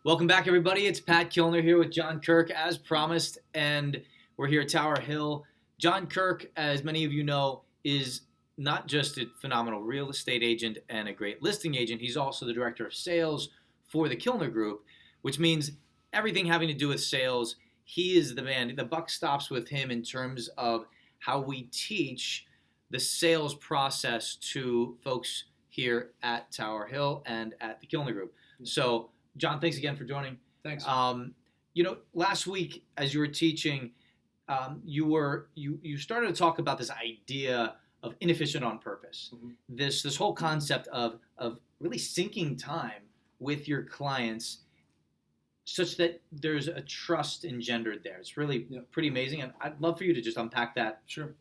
Welcome back, everybody. It's Pat Kilner here with John Kirk, as promised, and we're here at Tower Hill. John Kirk, as many of you know, is not just a phenomenal real estate agent and a great listing agent, he's also the director of sales for the Kilner Group, which means everything having to do with sales, he is the man. The buck stops with him in terms of how we teach the sales process to folks here at Tower Hill and at the Kilner Group. So, John, thanks again for joining. Thanks. Last week as you were teaching, you started to talk about this idea of inefficient on purpose. Mm-hmm. This whole concept of really syncing time with your clients, such that there's a trust engendered there. It's really pretty amazing, and I'd love for you to just unpack that. Sure.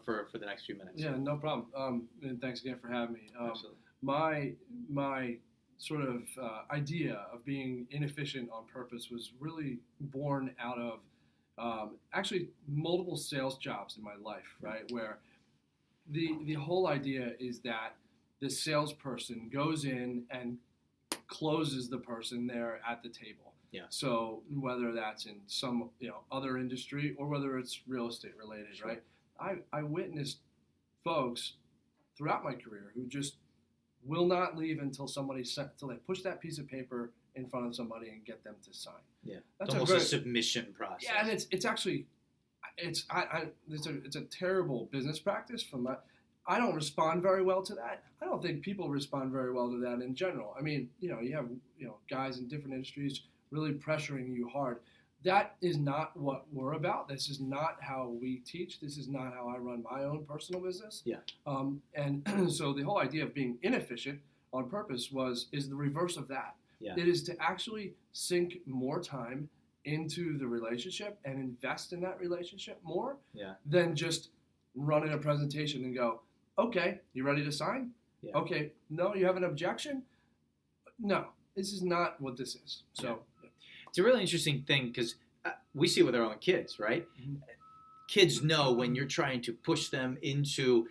For the next few minutes. Yeah, no problem. And thanks again for having me. Absolutely. My sort of idea of being inefficient on purpose was really born out of actually multiple sales jobs in my life, right? Where the whole idea is that the salesperson goes in and closes the person there at the table. Yeah. So whether that's in some other industry or whether it's real estate related, Sure. right? I witnessed folks throughout my career who just will not leave until they push that piece of paper in front of somebody and get them to sign. Yeah, That's almost a submission process. Yeah, and it's actually it's a terrible business practice from that. I don't respond very well to that. I don't think people respond very well to that in general. I mean, you have guys in different industries really pressuring you hard. That is not what we're about. This is not how we teach. This is not how I run my own personal business. Yeah. And so the whole idea of being inefficient on purpose is the reverse of that. Yeah. It is to actually sink more time into the relationship and invest in that relationship more than just running a presentation and go, okay, you ready to sign? Yeah. Okay, no, you have an objection? No, this is not what this is. So. Yeah. It's a really interesting thing because we see it with our own kids, right? Mm-hmm. Kids know when you're trying to push them into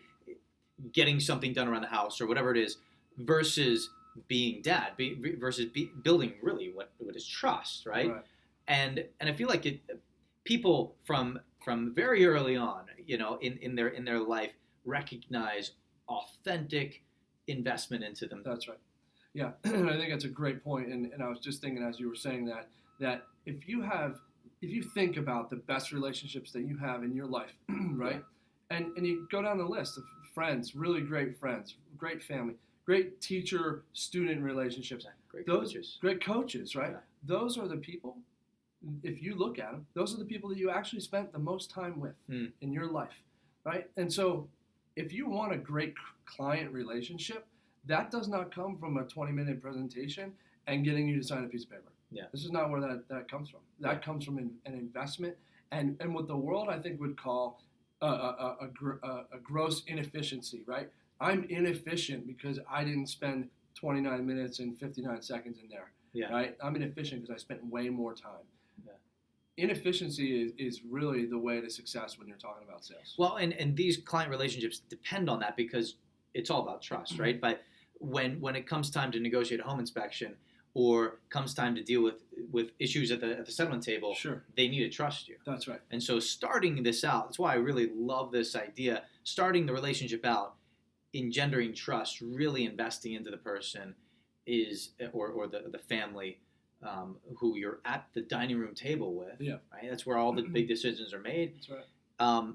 getting something done around the house or whatever it is, versus being dad, building really what is trust, right? And I feel like people from very early on, in their life, recognize authentic investment into them. That's right. Yeah, and I think that's a great point. And I was just thinking as you were saying that if you think about the best relationships that you have in your life, right? And you go down the list of friends, really great friends, great family, great teacher-student relationships. Great coaches. Great coaches, right? Yeah. Those are the people, if you look at them, those are the people that you actually spent the most time with in your life, right? And so if you want a great client relationship, that does not come from a 20-minute presentation and getting you to sign a piece of paper. Yeah. This is not where that comes from. That comes from an investment and what the world, I think, would call a gross inefficiency, right? I'm inefficient because I didn't spend 29 minutes and 59 seconds in there, right? I'm inefficient because I spent way more time. Yeah. Inefficiency is really the way to success when you're talking about sales. Well, and these client relationships depend on that because it's all about trust, right? But when it comes time to negotiate a home inspection or comes time to deal with issues at the settlement table, sure, they need to trust you. That's right. And so starting this out, that's why I really love this idea, starting the relationship out, engendering trust, really investing into the person or the family who you're at the dining room table with. Yeah. Right? That's where all the big decisions are made. That's right.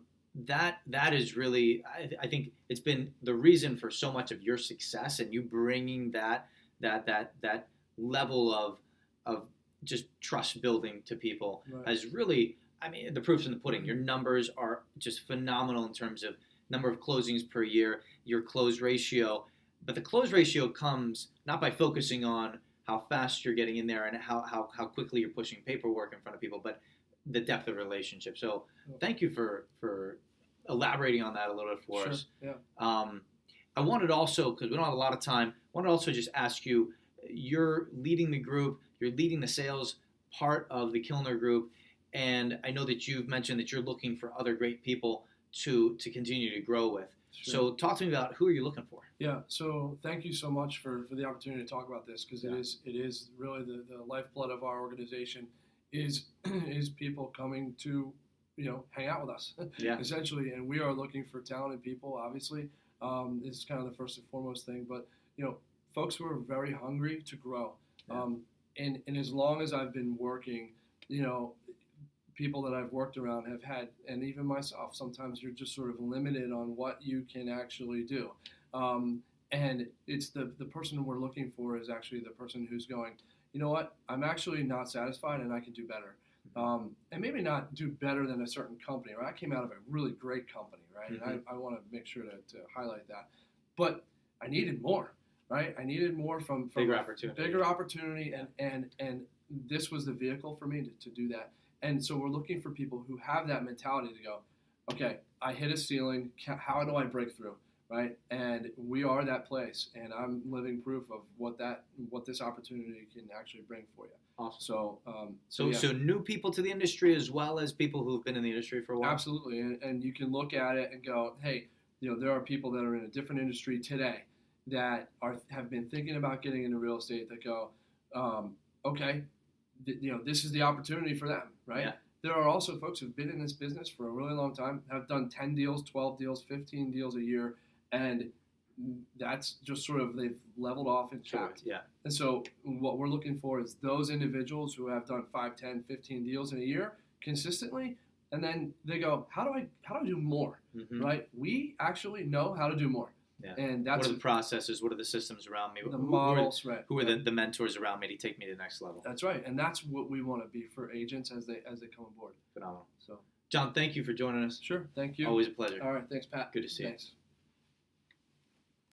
That is really, I think it's been the reason for so much of your success, and you bringing that level of just trust building to people has really, I mean, the proof's in the pudding. Your numbers are just phenomenal in terms of number of closings per year, your close ratio, but the close ratio comes not by focusing on how fast you're getting in there and how quickly you're pushing paperwork in front of people, but the depth of relationship. So thank you for elaborating on that a little bit for us. Yeah. I wanted also, because we don't have a lot of time, I wanted to also just ask you, you're leading the group, you're leading the sales part of the Kilner Group, and I know that you've mentioned that you're looking for other great people to continue to grow with. Sure. So talk to me about who are you looking for? Yeah. So thank you so much for the opportunity to talk about this, because Yeah. it is really the lifeblood of our organization is is people coming to hang out with us Yeah. essentially, and we are looking for talented people. Obviously, this is kind of the first and foremost thing, but folks who are very hungry to grow. Yeah. And as long as I've been working, people that I've worked around have had, and even myself, sometimes you're just sort of limited on what you can actually do. And it's the person we're looking for is actually the person who's going, you know what, I'm actually not satisfied and I can do better. And maybe not do better than a certain company, right? I came out of a really great company, right? Mm-hmm. And I want to make sure to highlight that. But I needed more, right? I needed more from Bigger opportunity. Bigger opportunity, and this was the vehicle for me to do that. And so we're looking for people who have that mentality to go, okay, I hit a ceiling. How do I break through, right? And we are that place, and I'm living proof of what this opportunity can actually bring for you. Awesome. So So new people to the industry as well as people who've been in the industry for a while. Absolutely, and you can look at it and go, hey, there are people that are in a different industry today that have been thinking about getting into real estate that go, okay, this is the opportunity for them, right? Yeah. There are also folks who've been in this business for a really long time, have done 10 deals, 12 deals, 15 deals a year, and that's just sort of they've leveled off and capped. Yeah. And so what we're looking for is those individuals who have done 5, 10, 15 deals in a year consistently, and then they go, how do I do more, Mm-hmm. right? We actually know how to do more. Yeah. And that's what are the processes? What are the systems around me? the models, right? Who are the mentors around me to take me to the next level? That's right, and that's what we want to be for agents as they come aboard. Phenomenal. So, John, thank you for joining us. sure, thank you. Always a pleasure. All right, thanks, Pat. Good to see you. Thanks.